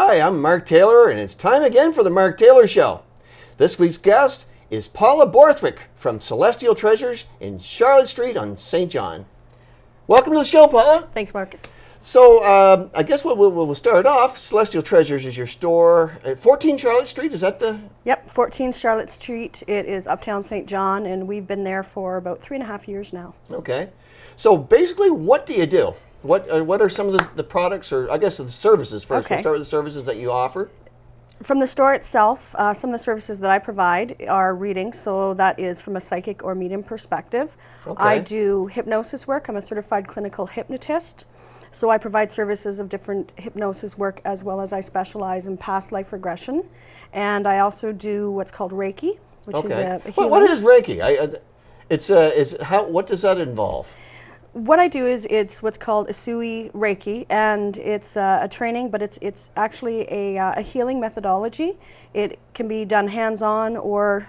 Hi, I'm Mark Taylor, and it's time again for the Mark Taylor Show. This week's guest is Paula Borthwick from Celestial Treasures in Charlotte Street on St. John. Welcome to the show, Paula. Thanks, Mark. So, I guess we'll start off. Celestial Treasures is your store at 14 Charlotte Street. Is that the... Yep, 14 Charlotte Street. It is uptown St. John, and we've been there for about 3.5 years now. Okay. So, basically, what do you do? What are some of the products, or I guess the services first? Okay. We'll start with the services that you offer. From the store itself, some of the services that I provide are readings, so that is from a psychic or medium perspective. Okay. I do hypnosis work. I'm a certified clinical hypnotist, so I provide services of different hypnosis work as well as I specialize in past life regression. And I also do what's called Reiki, which is a healing. What is Reiki? What does that involve? What I do is it's what's called Usui Reiki, and it's a training, but it's actually a healing methodology. It can be done hands-on or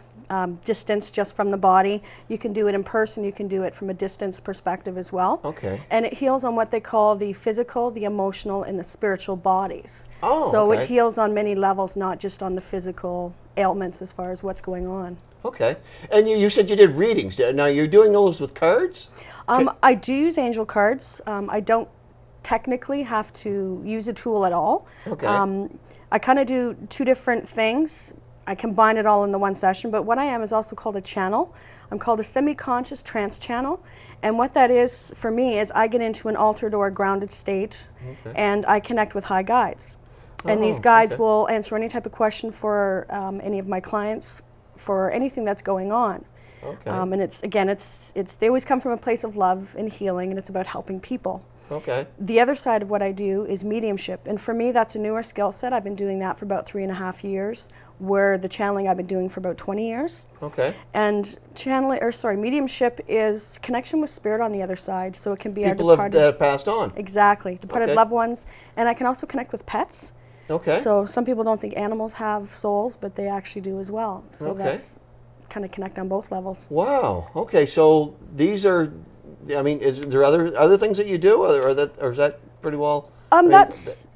distance just from the body. You can do it in person, you can do it from a distance perspective as well. Okay. And it heals on what they call the physical, the emotional, and the spiritual bodies. Oh, so okay. it heals on many levels, not just on the physical ailments as far as what's going on. Okay. And you said you did readings. Now, you're doing those with cards? I do use angel cards. I don't technically have to use a tool at all. Okay. I kind of do two different things. I combine it all in the one session, but what I am is also called a channel. I'm called a semi-conscious trance channel, and what that is for me is I get into an altered or grounded state, and I connect with high guides. And these guides will answer any type of question for any of my clients for anything that's going on. Okay. And they always come from a place of love and healing, and it's about helping people. Okay. The other side of what I do is mediumship, and for me that's a newer skill set. I've been doing that for about 3.5 years, where the channeling I've been doing for about 20 years. Okay. And mediumship is connection with spirit on the other side, so it can be People our departed... have passed on. Exactly, departed loved ones, and I can also connect with pets. Okay. So some people don't think animals have souls, but they actually do as well. So that's kind of connect on both levels. Wow. Okay. So these are, I mean, is there other things that you do, or is that pretty well? That's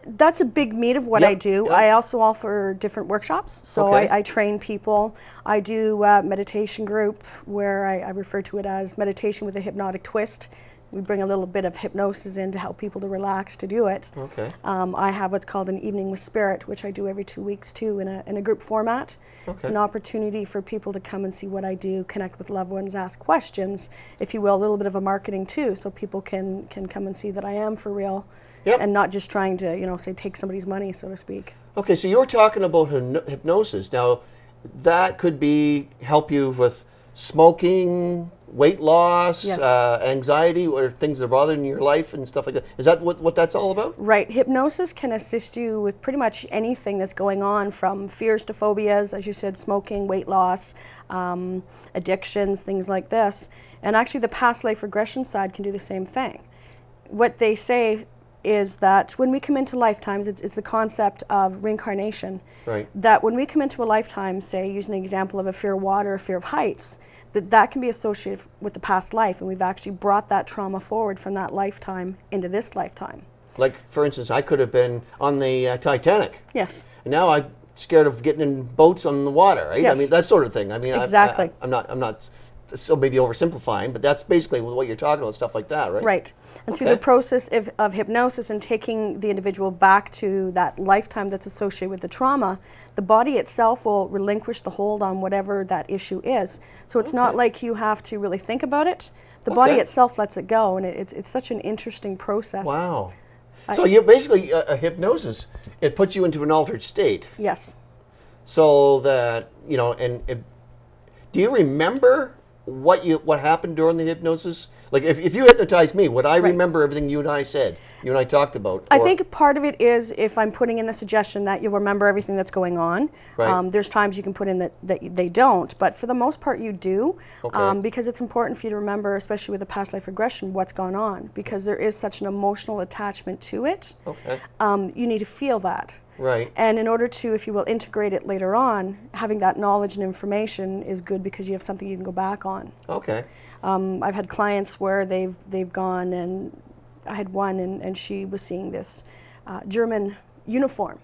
a big meat of what I do. Yep. I also offer different workshops. So I train people. I do a meditation group where I refer to it as meditation with a hypnotic twist. We bring a little bit of hypnosis in to help people to relax to do it. Okay. I have what's called an evening with spirit, which I do every 2 weeks too in a group format. Okay. It's an opportunity for people to come and see what I do, connect with loved ones, ask questions, if you will, a little bit of a marketing too, so people can come and see that I am for real. Yep. And not just trying to, say, take somebody's money, so to speak. Okay, so you were talking about hypnosis. Now, that could help you with smoking, weight loss, anxiety, or things that are bothering your life and stuff like that. Is that what that's all about? Right. Hypnosis can assist you with pretty much anything that's going on, from fears to phobias, as you said, smoking, weight loss, addictions, things like this. And actually the past life regression side can do the same thing. What they say is that when we come into lifetimes, it's the concept of reincarnation. Right. That when we come into a lifetime, say, using an example of a fear of water, a fear of heights, that can be associated with the past life, and we've actually brought that trauma forward from that lifetime into this lifetime. Like, for instance, I could have been on the Titanic. Yes. And now I'm scared of getting in boats on the water, right? Yes. I mean, that sort of thing. I mean, exactly. I'm not still maybe oversimplifying, but that's basically what you're talking about, stuff like that, right? Right. And through the process of hypnosis and taking the individual back to that lifetime that's associated with the trauma, the body itself will relinquish the hold on whatever that issue is. So it's not like you have to really think about it. The body itself lets it go, and it's such an interesting process. Wow. So you're basically a hypnosis. It puts you into an altered state. Yes. So that, do you remember what happened during the hypnosis? Like, if you hypnotized me, would I remember everything you and I said, you and I talked about? I think part of it is if I'm putting in the suggestion that you'll remember everything that's going on. Right. There's times you can put in that they don't, but for the most part you do, because it's important for you to remember, especially with the past life regression, what's gone on, because there is such an emotional attachment to it. Okay. You need to feel that. Right. And in order to, if you will, integrate it later on, having that knowledge and information is good because you have something you can go back on. Okay. I've had clients where they've gone, and I had one, and she was seeing this German uniform.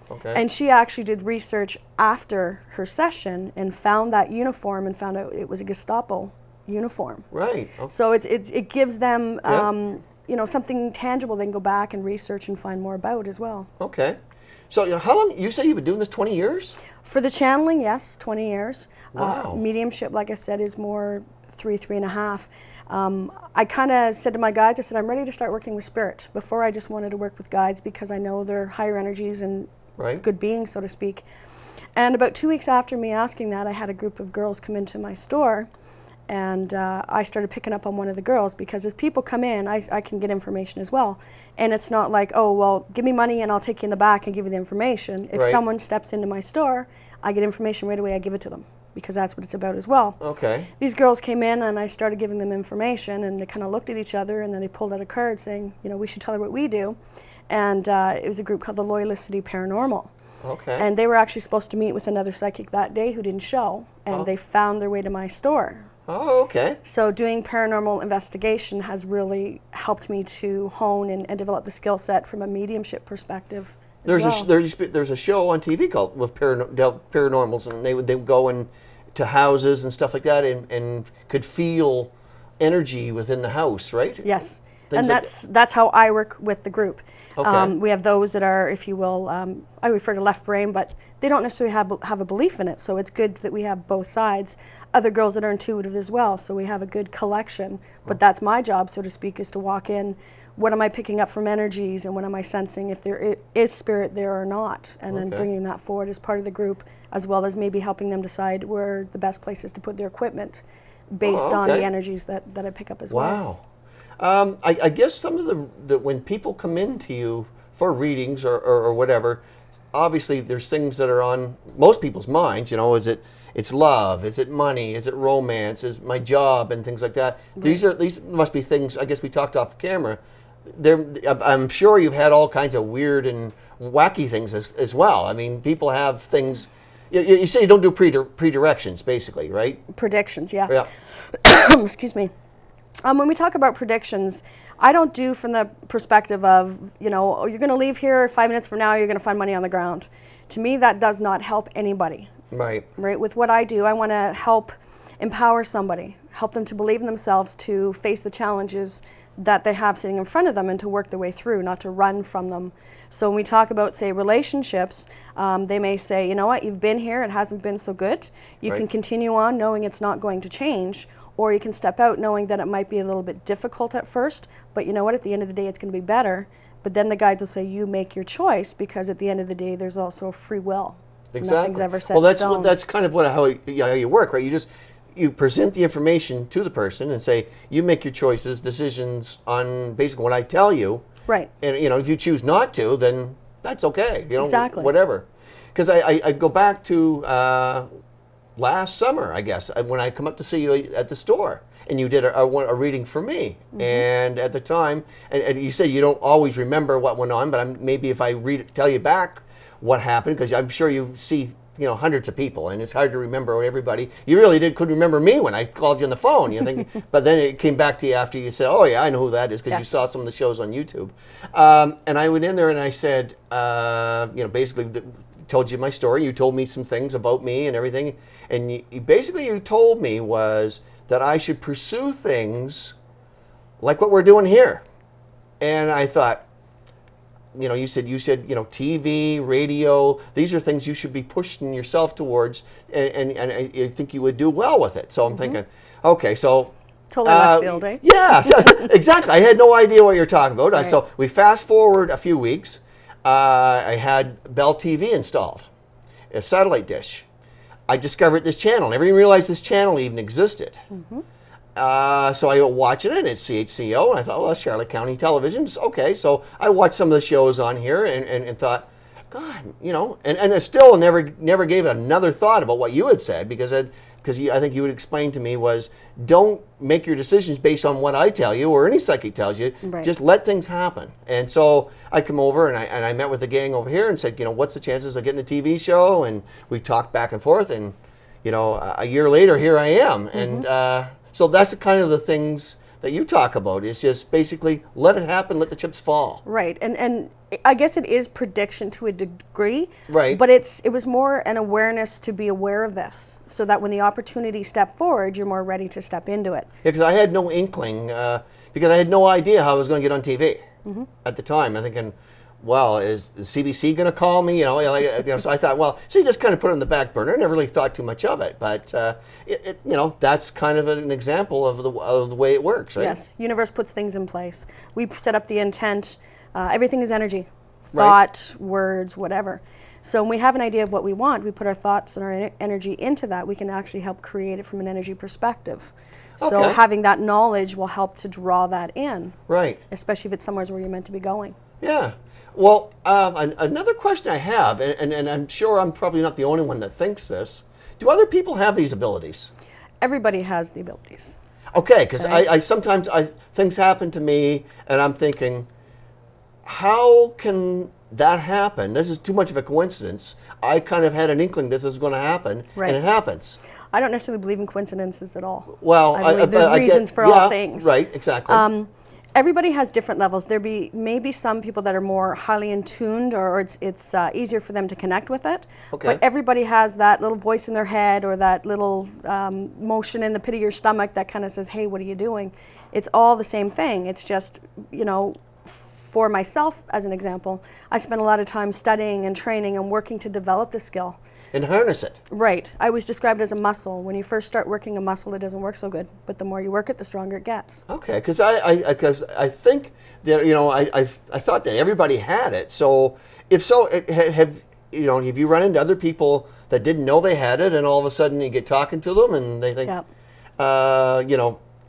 Okay. And she actually did research after her session and found that uniform and found out it was a Gestapo uniform. Right. Okay. So it gives them Yeah. you know, something tangible they can go back and research and find more about as well. Okay. So how long, you say you've been doing this 20 years? For the channeling, yes, 20 years. Wow. Mediumship, like I said, is more 3.5. I kind of said to my guides, I said, I'm ready to start working with spirit. Before I just wanted to work with guides because I know they're higher energies and Right. good beings, so to speak. And about 2 weeks after me asking that, I had a group of girls come into my store, and I started picking up on one of the girls, because as people come in, I can get information as well. And it's not like, oh, well, give me money and I'll take you in the back and give you the information. If Right. someone steps into my store, I get information right away, I give it to them, because that's what it's about as well. Okay. These girls came in and I started giving them information, and they kind of looked at each other, and then they pulled out a card saying, you know, we should tell her what we do. And it was a group called the Loyalisty Paranormal. Okay. And they were actually supposed to meet with another psychic that day who didn't show, and they found their way to my store. Oh, okay. So doing paranormal investigation has really helped me to hone and develop the skill set from a mediumship perspective as well. There's a show on TV called with paranormals, and they would go into houses and stuff like that, and could feel energy within the house, right? Yes. Things And like- that's how I work with the group. Okay. We have those that are, if you will, I refer to left brain, but they don't necessarily have a belief in it, so it's good that we have both sides. Other girls that are intuitive as well, so we have a good collection. But that's my job, so to speak, is to walk in, what am I picking up from energies, and what am I sensing, if there is spirit there or not, and then Okay. bringing that forward as part of the group, as well as maybe helping them decide where the best place is to put their equipment based on okay. the energies that I pick up as well. Wow. I guess some of the when people come into you for readings or whatever, obviously there's things that are on most people's minds. You know, it's love, is it money, is it romance, is my job, and things like that. Right. These must be things. I guess we talked off camera. I'm sure you've had all kinds of weird and wacky things as well. I mean, people have things. You say you don't do predirections, basically, right? Predictions, yeah. Yeah. Excuse me. When we talk about predictions, I don't do from the perspective of, you know, oh, you're going to leave here 5 minutes from now, you're going to find money on the ground. To me, that does not help anybody. Right. Right? With what I do, I want to help empower somebody, help them to believe in themselves, to face the challenges that they have sitting in front of them, and to work their way through, not to run from them. So when we talk about, say, relationships, they may say, you know what, you've been here, it hasn't been so good. You Right. can continue on knowing it's not going to change, or you can step out knowing that it might be a little bit difficult at first, but you know what, at the end of the day, it's going to be better. But then the guides will say, you make your choice, because at the end of the day, there's also free will. Exactly. Nothing's ever set well, in stone. that's kind of how you work, right? You present the information to the person and say, you make your choices, decisions on basically what I tell you. Right. And you know, if you choose not to, then that's okay. You know, Exactly. whatever. Because I go back to last summer, I guess, when I come up to see you at the store, and you did a reading for me. Mm-hmm. And at the time, and you say you don't always remember what went on, but maybe if I tell you back what happened, because I'm sure you see, you know, hundreds of people, and it's hard to remember everybody. You really couldn't remember me when I called you on the phone. You think, but then it came back to you after you said, "Oh yeah, I know who that is," because you Yes. saw some of the shows on YouTube. And I went in there and I said, you know, basically told you my story. You told me some things about me and everything, and you told me was that I should pursue things like what we're doing here. And I thought, you know, you said, you know, TV, radio, these are things you should be pushing yourself towards, and I think you would do well with it. So I'm thinking, okay, so. Totally left field, eh? Yeah, so, exactly. I had no idea what you're talking about. Right. So we fast forward a few weeks. I had Bell TV installed, a satellite dish. I discovered this channel. Never even realized this channel even existed. Mm-hmm. So I watched it, and it's CHCO, and I thought, well, that's Charlotte County Television. It's okay, so I watched some of the shows on here and thought, God, you know, and I still never gave it another thought about what you had said, because I think you would explain to me was, don't make your decisions based on what I tell you or any psychic tells you. Right. Just let things happen. And so I come over and I met with the gang over here and said, you know, what's the chances of getting a TV show? And we talked back and forth, and you know, a year later, here I am. And so that's the kind of the things that you talk about is just basically let it happen, let the chips fall. Right, and I guess it is prediction to a degree. Right. But it was more an awareness to be aware of this, so that when the opportunity stepped forward, you're more ready to step into it. Yeah, because I had no inkling, because I had no idea how I was going to get on TV at the time. I'm thinking, well, is the CBC going to call me? So I thought, well, so you just kind of put it on the back burner. I never really thought too much of it, but that's kind of an example of the way it works, right? Yes, universe puts things in place. We set up the intent. Everything is energy, Right. thought, words, whatever. So when we have an idea of what we want, we put our thoughts and our energy into that. We can actually help create it from an energy perspective. So Okay. having that knowledge will help to draw that in, Right. especially if it's somewhere where you're meant to be going. Yeah. Well, another question I have, and I'm sure I'm probably not the only one that thinks this. Do other people have these abilities? Everybody has the abilities. Okay, because Right. I sometimes things happen to me, and I'm thinking, how can that happen? This is too much of a coincidence. I kind of had an inkling this is going to happen, Right. and it happens. I don't necessarily believe in coincidences at all. Well, I believe there's reasons for all things. Right, exactly. Everybody has different levels. There maybe some people that are more highly in tuned, or it's easier for them to connect with it. Okay. But everybody has that little voice in their head, or that little motion in the pit of your stomach that kind of says, "Hey, what are you doing?" It's all the same thing. It's just, for myself, as an example, I spent a lot of time studying and training and working to develop the skill. And harness it. Right. I was described as a muscle. When you first start working a muscle, it doesn't work so good. But the more you work it, the stronger it gets. Okay, because I think that I thought that everybody had it. So if so, have you run into other people that didn't know they had it, and all of a sudden you get talking to them and they think, Yep.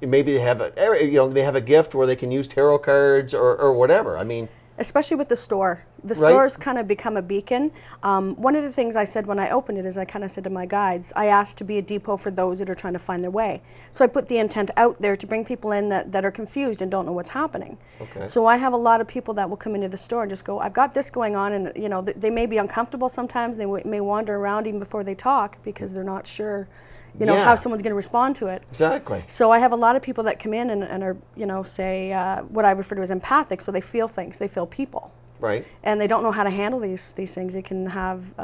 maybe they have they have a gift where they can use tarot cards or whatever. I mean, Especially with the store. The Right. store's kind of become a beacon. One of the things I said when I opened it is I kind of said to my guides, I asked to be a depot for those that are trying to find their way. So I put the intent out there to bring people in that are confused and don't know what's happening. Okay. So I have a lot of people that will come into the store and just go, I've got this going on, and they may be uncomfortable sometimes. They may wander around even before they talk because they're not sure Yeah. how someone's going to respond to it. exactly. So I have a lot of people that come in and are, say, what I refer to as empathic. So they feel things, they feel people. Right. And they don't know how to handle these things. It can have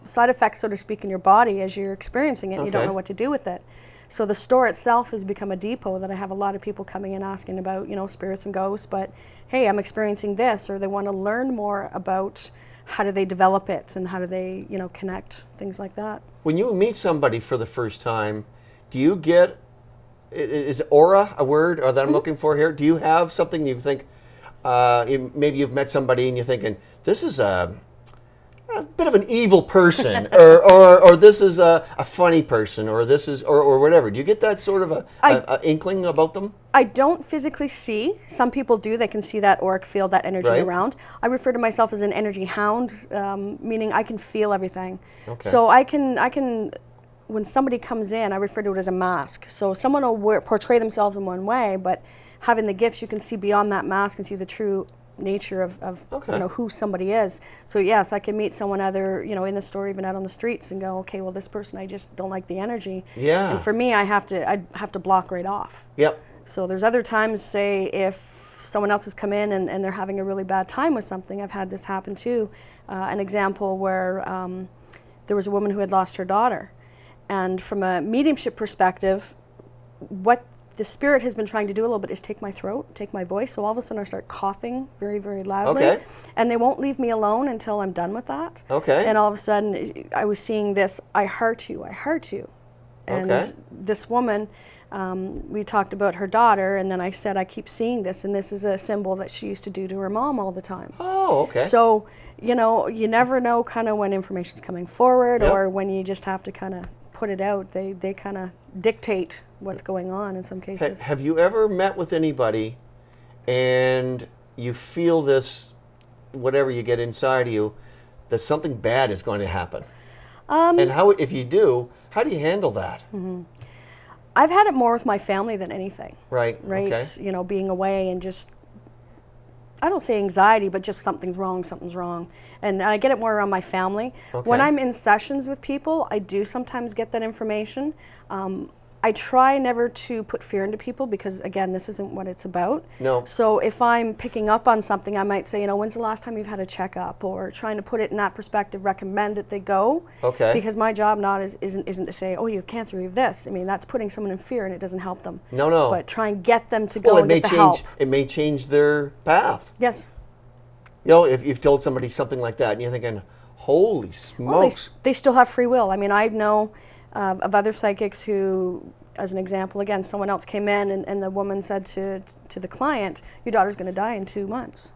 side effects, so to speak, in your body as you're experiencing it. And you don't Okay. know what to do with it. So the store itself has become a depot that I have a lot of people coming in asking about, spirits and ghosts. But hey, I'm experiencing this, or they want to learn more about how do they develop it and how do they, connect, things like that. When you meet somebody for the first time, do you get, is aura a word or that I'm looking for here? Do you have something you think, maybe you've met somebody and you're thinking, this is a bit of an evil person, or this is a funny person, or this is, or whatever. Do you get that sort of a inkling about them? I don't physically see. Some people do. They can see that auric field, that energy Right. around. I refer to myself as an energy hound, meaning I can feel everything. Okay. So I can, when somebody comes in, I refer to it as a mask. So someone will portray themselves in one way, but having the gifts, you can see beyond that mask and see the true nature of Okay. who somebody is. So yes, I can meet someone either in the store, even out on the streets, and go, okay, well, this person, I just don't like the energy. Yeah. And for me, I'd have to block right off. Yep. So there's other times, say, if someone else has come in and they're having a really bad time with something. I've had this happen too. An example where there was a woman who had lost her daughter. And from a mediumship perspective, what the spirit has been trying to do a little bit is take my throat, take my voice. So all of a sudden I start coughing very, very loudly. Okay. And they won't leave me alone until I'm done with that. Okay. And all of a sudden I was seeing this, I hurt you, I hurt you. And Okay. this woman, we talked about her daughter, and then I said, I keep seeing this, and this is a symbol that she used to do to her mom all the time. Oh, okay. So, you never know kind of when information's coming forward Yep. or when you just have to kind of put it out. They kind of dictate what's going on in some cases. Have you ever met with anybody and you feel this, whatever you get inside of you, that something bad is going to happen? And how, if you do, how do you handle that? I've had it more with my family than anything. Right. Right? Okay. Being away and just, I don't say anxiety, but just something's wrong. And I get it more around my family. Okay. When I'm in sessions with people, I do sometimes get that information. I try never to put fear into people because, again, this isn't what it's about. No. So if I'm picking up on something, I might say, when's the last time you've had a checkup? Or trying to put it in that perspective, recommend that they go. Okay. Because my job isn't to say, oh, you have cancer, you have this. I mean, that's putting someone in fear and it doesn't help them. No, no. But try and get them to go and get the help. It may change their path. Yes. If you've told somebody something like that and you're thinking, holy smokes. Well, they still have free will. I mean, I know of other psychics who, as an example, again, someone else came in and the woman said to the client, your daughter's going to die in 2 months.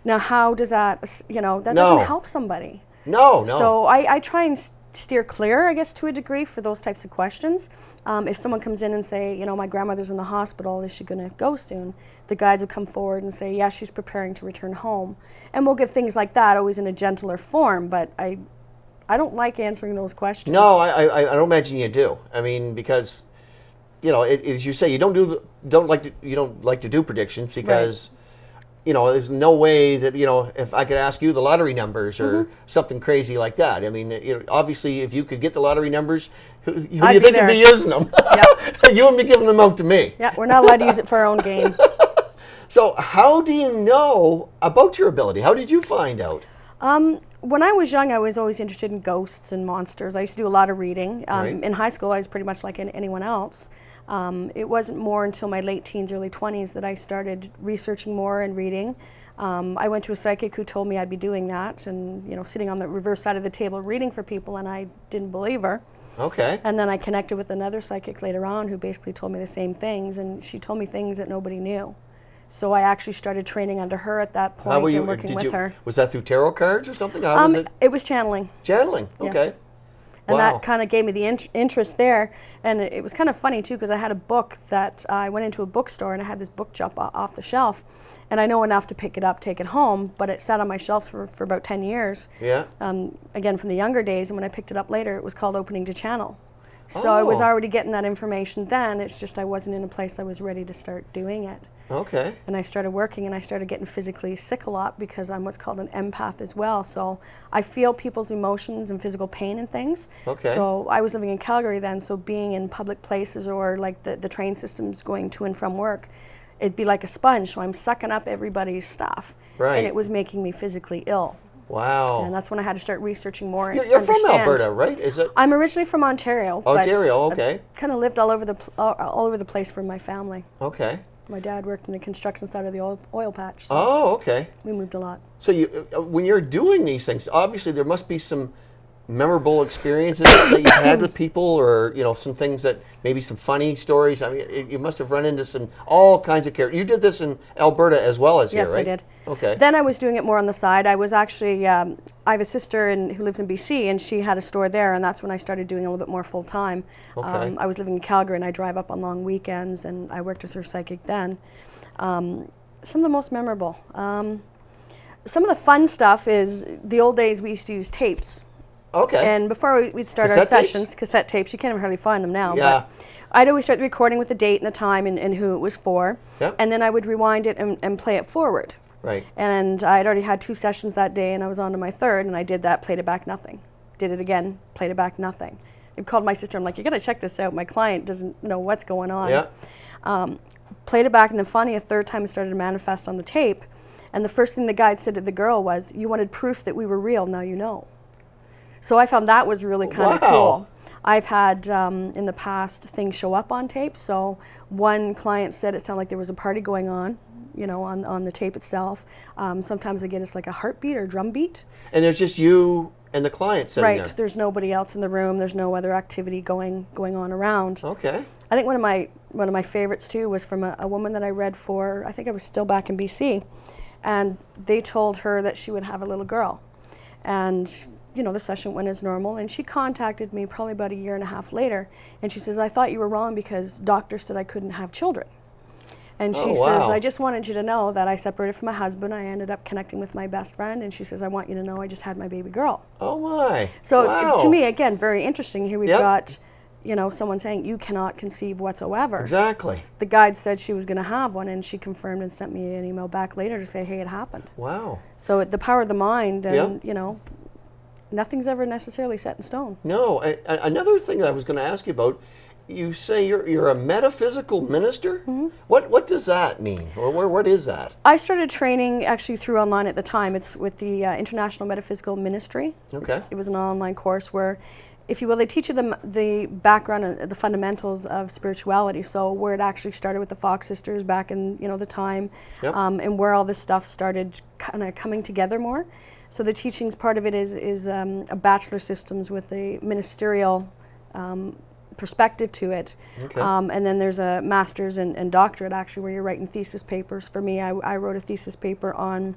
Now, how does that, that doesn't help somebody. No. So I try and steer clear, I guess, to a degree for those types of questions. If someone comes in and say, my grandmother's in the hospital, is she going to go soon? The guides will come forward and say, yes, she's preparing to return home. And we'll give things like that, always in a gentler form, but I don't like answering those questions. No, I don't imagine you do. I mean, because, as you say, you don't like to do predictions because, there's no way that, if I could ask you the lottery numbers or something crazy like that. I mean, obviously, if you could get the lottery numbers, who do you think would be using them? You wouldn't be giving them out to me. Yeah, we're not allowed to use it for our own gain. So how do you know about your ability? How did you find out? When I was young, I was always interested in ghosts and monsters. I used to do a lot of reading. Right. In high school, I was pretty much like anyone else. It wasn't more until my late teens, early 20s that I started researching more and reading. I went to a psychic who told me I'd be doing that and, sitting on the reverse side of the table reading for people, and I didn't believe her. Okay. And then I connected with another psychic later on who basically told me the same things, and she told me things that nobody knew. So I actually started training under her at that point and working with her. Was that through tarot cards or something? How was it? It was channeling. Channeling, okay. Yes. And that kind of gave me the interest there. And it was kind of funny, too, because I had a book that I went into a bookstore and I had this book jump off the shelf. And I know enough to pick it up, take it home, but it sat on my shelf for about 10 years. Yeah. Again, from the younger days, and when I picked it up later, it was called Opening to Channel. So I was already getting that information then. It's just I wasn't in a place I was ready to start doing it. Okay. And I started working and I started getting physically sick a lot because I'm what's called an empath as well. So I feel people's emotions and physical pain and things. Okay. So I was living in Calgary then, so being in public places or like the train systems going to and from work, it'd be like a sponge. So I'm sucking up everybody's stuff. Right. And it was making me physically ill. Wow. And that's when I had to start researching more and You're understand. from Alberta, right? Is it? I'm originally from Ontario. Ontario, okay. Kind of lived all over the place for my family. Okay. My dad worked in the construction side of the oil patch. So okay. we moved a lot. So when you're doing these things, obviously there must be some memorable experiences that you've had with people, or some things that maybe some funny stories. I mean, you must have run into all kinds of characters. You did this in Alberta as well as here, right? Yes, I did. Okay. Then I was doing it more on the side. I was actually, I have a sister who lives in BC, and she had a store there, and that's when I started doing a little bit more full time. Okay. I was living in Calgary, and I drive up on long weekends, and I worked as her psychic then. Some of the most memorable. Some of the fun stuff is the old days we used to use tapes. Okay. And before we'd start our sessions, cassette tapes, you can't even hardly find them now. Yeah. But I'd always start the recording with the date and the time and who it was for. Yep. And then I would rewind it and play it forward. Right. And I'd already had 2 sessions that day, and I was on to my 3rd, and I did that, played it back, nothing. Did it again, played it back, nothing. I called my sister, I'm like, you gotta check this out. My client doesn't know what's going on. Yeah. Played it back, and then finally a 3rd time it started to manifest on the tape. And the first thing the guide said to the girl was, you wanted proof that we were real, now you know. So I found that was really kind of cool. I've had, in the past, things show up on tape. So one client said it sounded like there was a party going on, on the tape itself. Sometimes they get us like a heartbeat or drum beat. And there's just you and the client sitting there. Right, there's nobody else in the room. There's no other activity going on around. Okay. I think one of my favorites too was from a woman that I read for, I think I was still back in BC. And they told her that she would have a little girl. And the session went as normal, and she contacted me probably about 1.5 years later, and she says, I thought you were wrong because doctors said I couldn't have children. And she says, I just wanted you to know that I separated from my husband. I ended up connecting with my best friend, and she says, I want you to know I just had my baby girl. Oh my. So wow. To me, again, very interesting. Here we've got, someone saying you cannot conceive whatsoever. Exactly. The guide said she was going to have one, and she confirmed and sent me an email back later to say, hey, it happened. Wow. So the power of the mind, and nothing's ever necessarily set in stone. No. Another thing that I was going to ask you about, you say you're a metaphysical minister? Mm-hmm. What does that mean, or what is that? I started training actually through online at the time. It's with the International Metaphysical Ministry. Okay. It was an online course where, if you will, they teach you the background and the fundamentals of spirituality. So where it actually started with the Fox sisters back in the time, Yep. And where all this stuff started kind of coming together more. So the teachings part of it is a bachelor systems with a ministerial perspective to it. Okay. And then there's a master's and doctorate actually where you're writing thesis papers. For me, I wrote a thesis paper on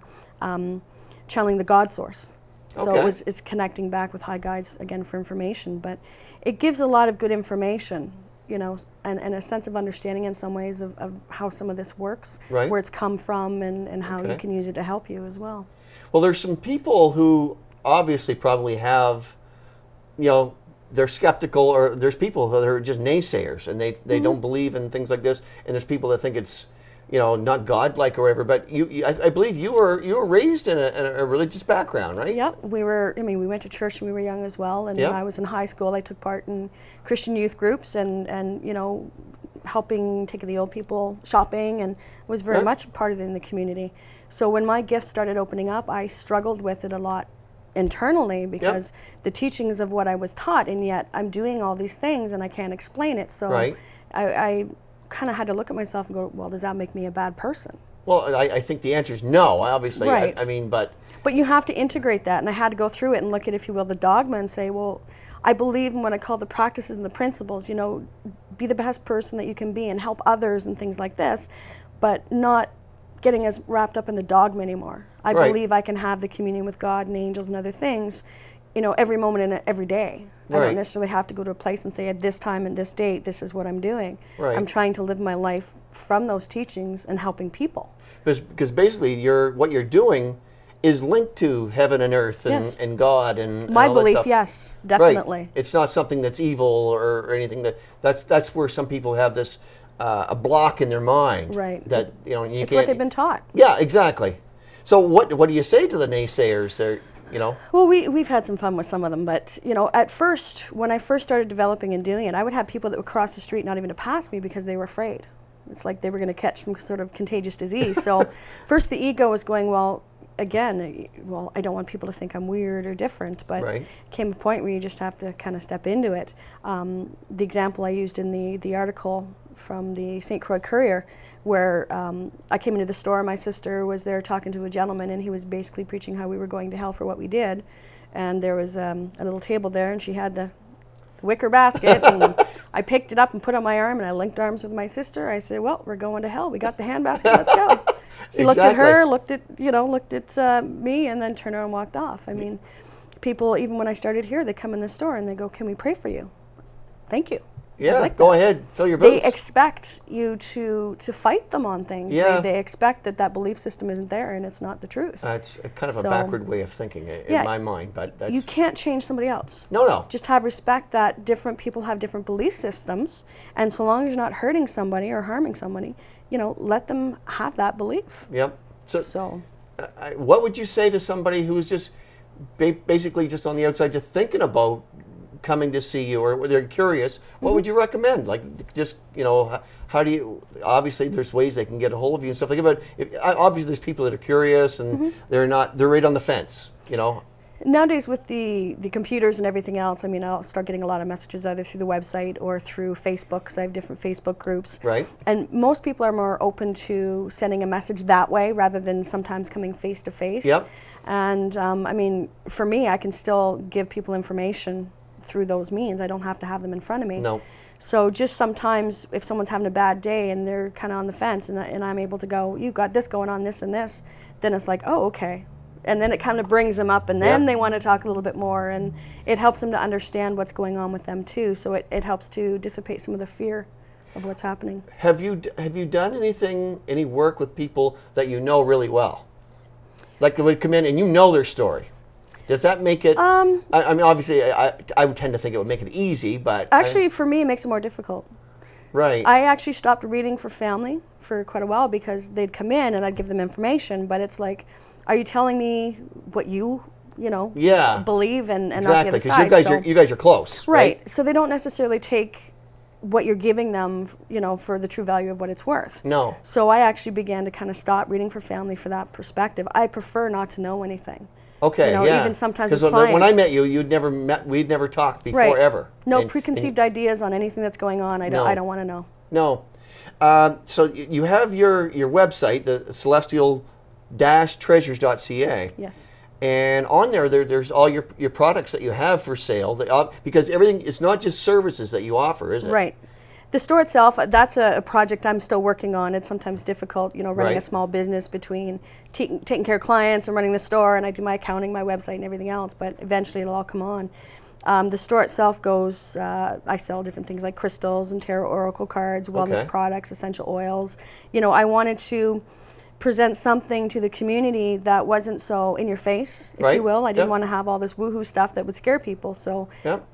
channeling the God source. So Okay. it's connecting back with high guides again for information, but it gives a lot of good information, and a sense of understanding in some ways of how some of this works, Right. where it's come from, and how you Okay. can use it to help you as well. Well, there's some people who obviously probably have, they're skeptical, or there's people that are just naysayers and they Mm-hmm. don't believe in things like this, and there's people that think it's not godlike or whatever. But I believe you were raised in a religious background, right? Yep, we went to church when we were young as well, and Yep. when I was in high school, I took part in Christian youth groups and helping, taking the old people shopping, and was very Yep. much part of it in the community. So when my gifts started opening up, I struggled with it a lot internally because the teachings of what I was taught, and yet I'm doing all these things and I can't explain it. So Right. I kind of had to look at myself and go, well, does that make me a bad person? Well, I think the answer is no, obviously. Right. I mean, but But you have to integrate that, and I had to go through it and look at, if you will, the dogma and say, well, I believe in what I call the practices and the principles, be the best person that you can be and help others and things like this, but not getting as wrapped up in the dogma anymore. I Right. believe I can have the communion with God and angels and other things, every moment and every day. I Right. don't necessarily have to go to a place and say, at this time and this date, this is what I'm doing. Right. I'm trying to live my life from those teachings and helping people. because basically what you're doing is linked to heaven and earth and, Yes. and God and My all that belief, stuff. yes, Right. definitely. It's not something that's evil or anything that's where some people have this a block in their mind. Right. That you It's can't. what they've been taught. Yeah, exactly. So what do you say to the naysayers? There, Well, we've had some fun with some of them, but at first, when I first started developing and doing it, I would have people that would cross the street not even to pass me because they were afraid. It's like they were going to catch some sort of contagious disease. So first the ego was going, well, again, I don't want people to think I'm weird or different, but Right. came a point where you just have to kind of step into it. The example I used in the article from the St. Croix Courier, where I came into the store, my sister was there talking to a gentleman, and he was basically preaching how we were going to hell for what we did. And there was a little table there, and she had the wicker basket, and I picked it up and put it on my arm, and I linked arms with my sister. I said, well, we're going to hell. We got the handbasket, let's go. He looked at her, looked at me, and then turned around and walked off. I mean, people, even when I started here, they come in the store and they go, can we pray for you? Thank you. Yeah, like go that. ahead, fill your boots. They expect you to fight them on things. Yeah. They expect that belief system isn't there and it's not the truth. It's kind of a So- backward way of thinking in my mind, but that's You can't change somebody else. no. Just have respect that different people have different belief systems, and so long as you're not hurting somebody or harming somebody, let them have that belief. Yep. So What would you say to somebody who is just basically just on the outside, just thinking about coming to see you, or they're curious? What would you recommend? Like, just how do you? Obviously, there's ways they can get a hold of you and stuff like that. But obviously, there's people that are curious and they're right on the fence. nowadays with the computers and everything else, I mean, I'll start getting a lot of messages either through the website or through Facebook, because I have different Facebook groups. Right. And most people are more open to sending a message that way rather than sometimes coming face to face. Yep. And I mean, for me, I can still give people information through those means. I don't have to have them in front of me. No. So just sometimes if someone's having a bad day and they're kind of on the fence, and I'm able to go, you got this going on, this and this, then it's like, oh, okay. And then it kind of brings them up, and then they want to talk a little bit more, and it helps them to understand what's going on with them too. So it helps to dissipate some of the fear of what's happening. Have you done any work with people that you know really well? Like they would come in and you know their story. Does that make it? I mean, obviously, I would tend to think it would make it easy, but Actually, for me, it makes it more difficult. right. I actually stopped reading for family for quite a while because they'd come in and I'd give them information, but it's like, are you telling me what you Yeah. believe and not the Exactly, other because side? you guys are close, right. So they don't necessarily take what you're giving them, you know, for the true value of what it's worth. No. So I actually began to kind of stop reading for family for that perspective. I prefer not to know anything. Okay, you know, yeah. even sometimes because with when I clients. met you, we'd never talked before, Right. ever. No And preconceived ideas on anything that's going on. I don't want to know. No. So you have your website, the celestial-treasures.ca. Yes. And on there's all your products that you have for sale. Because everything, it's not just services that you offer, is it? Right. The store itself, that's a project I'm still working on. It's sometimes difficult, you know, running a small business between taking care of clients and running the store, and I do my accounting, my website, and everything else, but eventually it'll all come on. The store itself goes, I sell different things like crystals and tarot oracle cards, wellness products, essential oils. You know, I wanted to present something to the community that wasn't so in your face, if you will. I didn't want to have all this woohoo stuff that would scare people. So,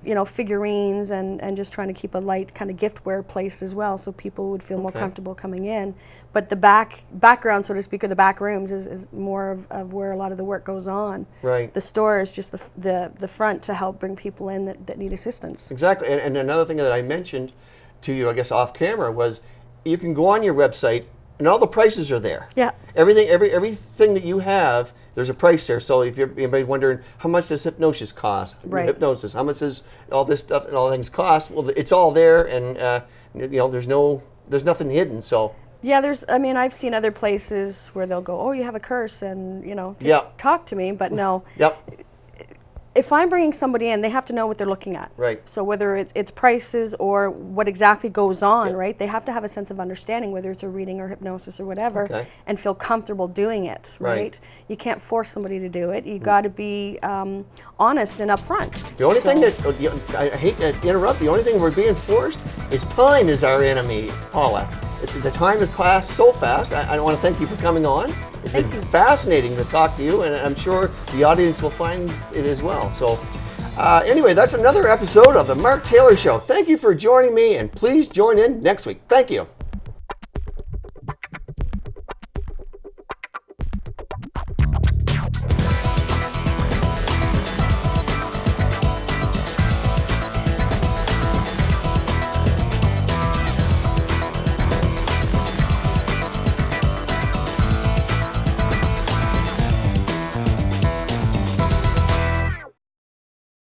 you know, figurines and just trying to keep a light kind of giftware place as well, so people would feel more comfortable coming in. But the background, so to speak, or the back rooms is more of where a lot of the work goes on. Right. The store is just the front to help bring people in that need assistance. Exactly. And another thing that I mentioned to you, I guess off camera, was you can go on your website and all the prices are there. Yeah. Everything that you have, there's a price there. So if anybody wondering how much does hypnosis cost, hypnosis, how much does all this stuff and all things cost? Well, it's all there, and you know, there's nothing hidden. So yeah, I mean, I've seen other places where they'll go, oh, you have a curse, and you know, just talk to me. But no. If I'm bringing somebody in, they have to know what they're looking at. Right. So whether it's prices or what exactly goes on, right? They have to have a sense of understanding, whether it's a reading or hypnosis or whatever, and feel comfortable doing it, right? You can't force somebody to do it. You got to be honest and upfront. The only thing that, I hate to interrupt, the only thing we're being forced is time is our enemy, Paula. The time has passed so fast. I want to thank you for coming on. It's been fascinating to talk to you, and I'm sure the audience will find it as well. So anyway, that's another episode of The Mark Taylor Show. Thank you for joining me, and please join in next week. Thank you.